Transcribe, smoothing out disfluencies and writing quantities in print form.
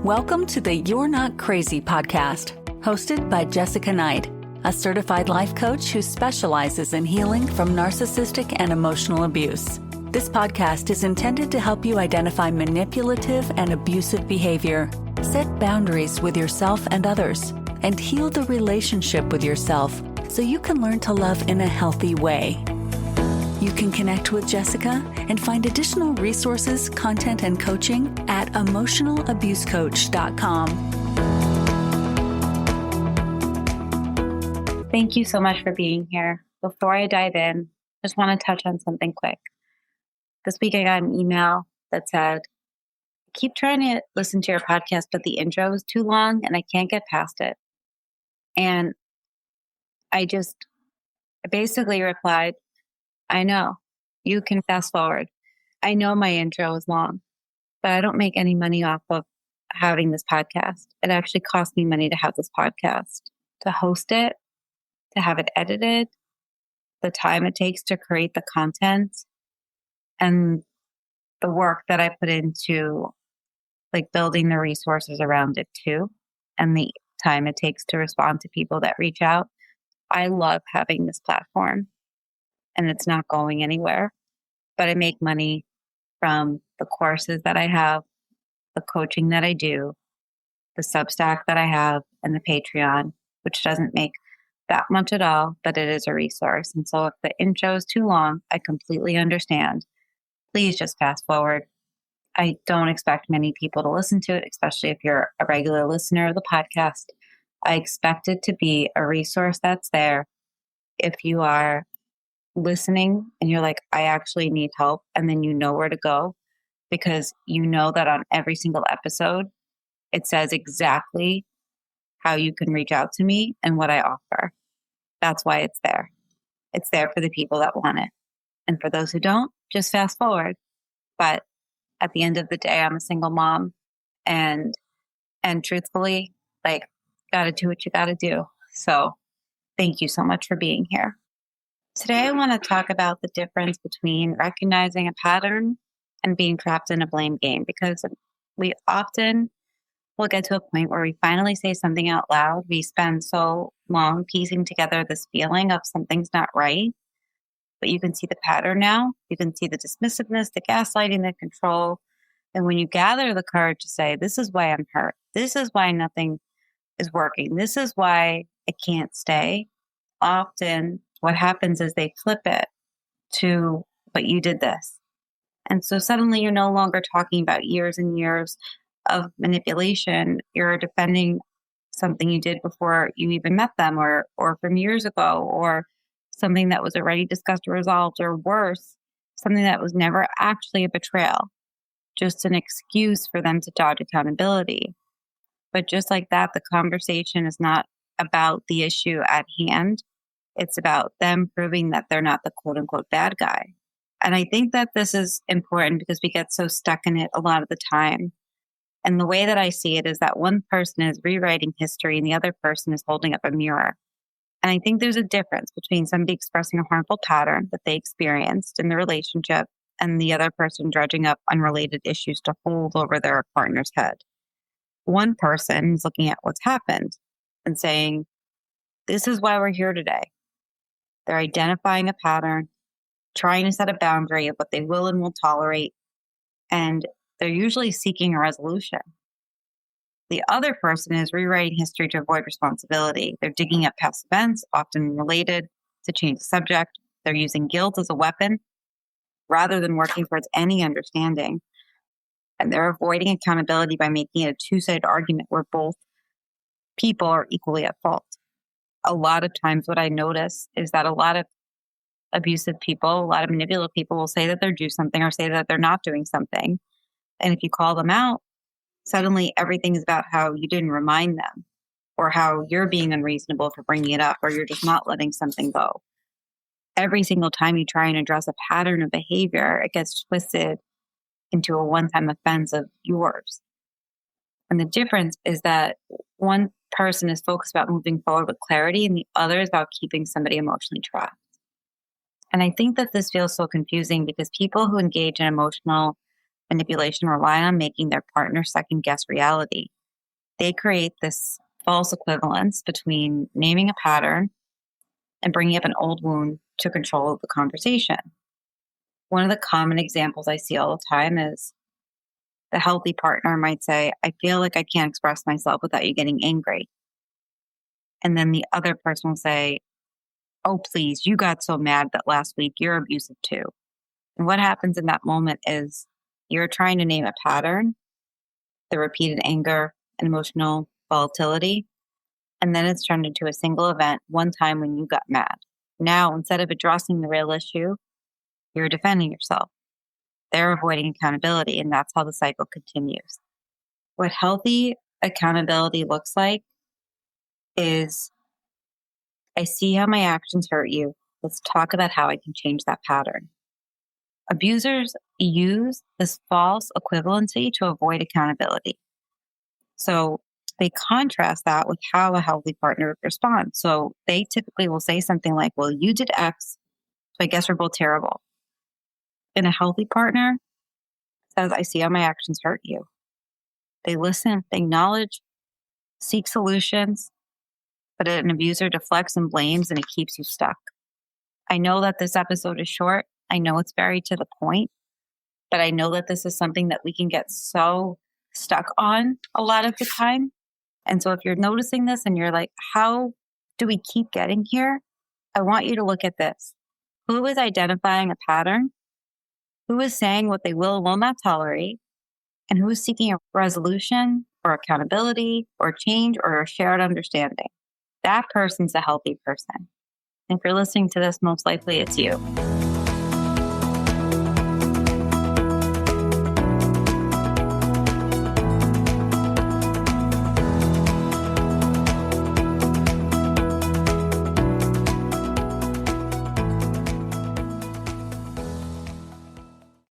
Welcome to the You're Not Crazy podcast, hosted by Jessica Knight, a certified life coach who specializes in healing from narcissistic and emotional abuse. This podcast is intended to help you identify manipulative and abusive behavior, set boundaries with yourself and others, and heal the relationship with yourself so you can learn to love in a healthy way. You can connect with Jessica and find additional resources, content, and coaching at emotionalabusecoach.com. Thank you so much for being here. Before I dive in, I just want to touch on something quick. This week I got an email that said, I keep trying to listen to your podcast, but the intro is too long and I can't get past it. And I basically replied, I know, you can fast forward. I know my intro is long, but I don't make any money off of having this podcast. It actually cost me money to have this podcast, to host it, to have it edited, the time it takes to create the content, and the work that I put into like building the resources around it too, and the time it takes to respond to people that reach out. I love having this platform and it's not going anywhere, but I make money from the courses that I have, the coaching that I do, the Substack that I have, and the Patreon, which doesn't make that much at all, but it is a resource. And so if the intro is too long, I completely understand. Please just fast forward. I don't expect many people to listen to it, especially if you're a regular listener of the podcast. I expect it to be a resource that's there if you are listening and you're like, I actually need help, and then you know where to go, because you know that on every single episode, it says exactly how you can reach out to me and what I offer. That's why it's there. It's there for the people that want it. And for those who don't, just fast forward. But at the end of the day, I'm a single mom, and truthfully, like, gotta do what you gotta do. So thank you so much for being here. Today, I want to talk about the difference between recognizing a pattern and being trapped in a blame game, because we often will get to a point where we finally say something out loud. We spend so long piecing together this feeling of something's not right, but you can see the pattern now. You can see the dismissiveness, the gaslighting, the control. And when you gather the courage to say, this is why I'm hurt, this is why nothing is working, this is why it can't stay, often what happens is they flip it to, but you did this. And so suddenly you're no longer talking about years and years of manipulation. You're defending something you did before you even met them, or from years ago, or something that was already discussed or resolved, or worse, something that was never actually a betrayal, just an excuse for them to dodge accountability. But just like that, the conversation is not about the issue at hand. It's about them proving that they're not the quote unquote bad guy. And I think that this is important because we get so stuck in it a lot of the time. And the way that I see it is that one person is rewriting history and the other person is holding up a mirror. And I think there's a difference between somebody expressing a harmful pattern that they experienced in the relationship and the other person dredging up unrelated issues to hold over their partner's head. One person is looking at what's happened and saying, this is why we're here today. They're identifying a pattern, trying to set a boundary of what they will and won't tolerate, and they're usually seeking a resolution. The other person is rewriting history to avoid responsibility. They're digging up past events, often related, to change the subject. They're using guilt as a weapon rather than working towards any understanding. And they're avoiding accountability by making it a two-sided argument where both people are equally at fault. A lot of times what I notice is that a lot of abusive people, a lot of manipulative people will say that they're doing something or say that they're not doing something. And if you call them out, suddenly everything is about how you didn't remind them, or how you're being unreasonable for bringing it up, or you're just not letting something go. Every single time you try and address a pattern of behavior, it gets twisted into a one-time offense of yours. And the difference is that one person is focused about moving forward with clarity and the other is about keeping somebody emotionally trapped. And I think that this feels so confusing because people who engage in emotional manipulation rely on making their partner second guess reality. they create this false equivalence between naming a pattern and bringing up an old wound to control the conversation. One of the common examples I see all the time is the healthy partner might say, I feel like I can't express myself without you getting angry. And then the other person will say, oh, please, you got so mad that last week you're abusive too. And what happens in that moment is you're trying to name a pattern, the repeated anger and emotional volatility, and then it's turned into a single event one time when you got mad. Now, instead of addressing the real issue, you're defending yourself. They're avoiding accountability, and that's how the cycle continues. What healthy accountability looks like is, I see how my actions hurt you. Let's talk about how I can change that pattern. Abusers use this false equivalency to avoid accountability. So they contrast that with how a healthy partner would respond. So they typically will say something like, well, you did X, so I guess we're both terrible. And a healthy partner says, I see how my actions hurt you. They listen, they acknowledge, seek solutions, but an abuser deflects and blames, and it keeps you stuck. I know that this episode is short. I know it's very to the point, but I know that this is something that we can get so stuck on a lot of the time. And so if you're noticing this and you're like, how do we keep getting here? I want you to look at this. Who is identifying a pattern? Who is saying what they will and will not tolerate? And who is seeking a resolution or accountability or change or a shared understanding? That person's a healthy person. If you're listening to this, most likely it's you.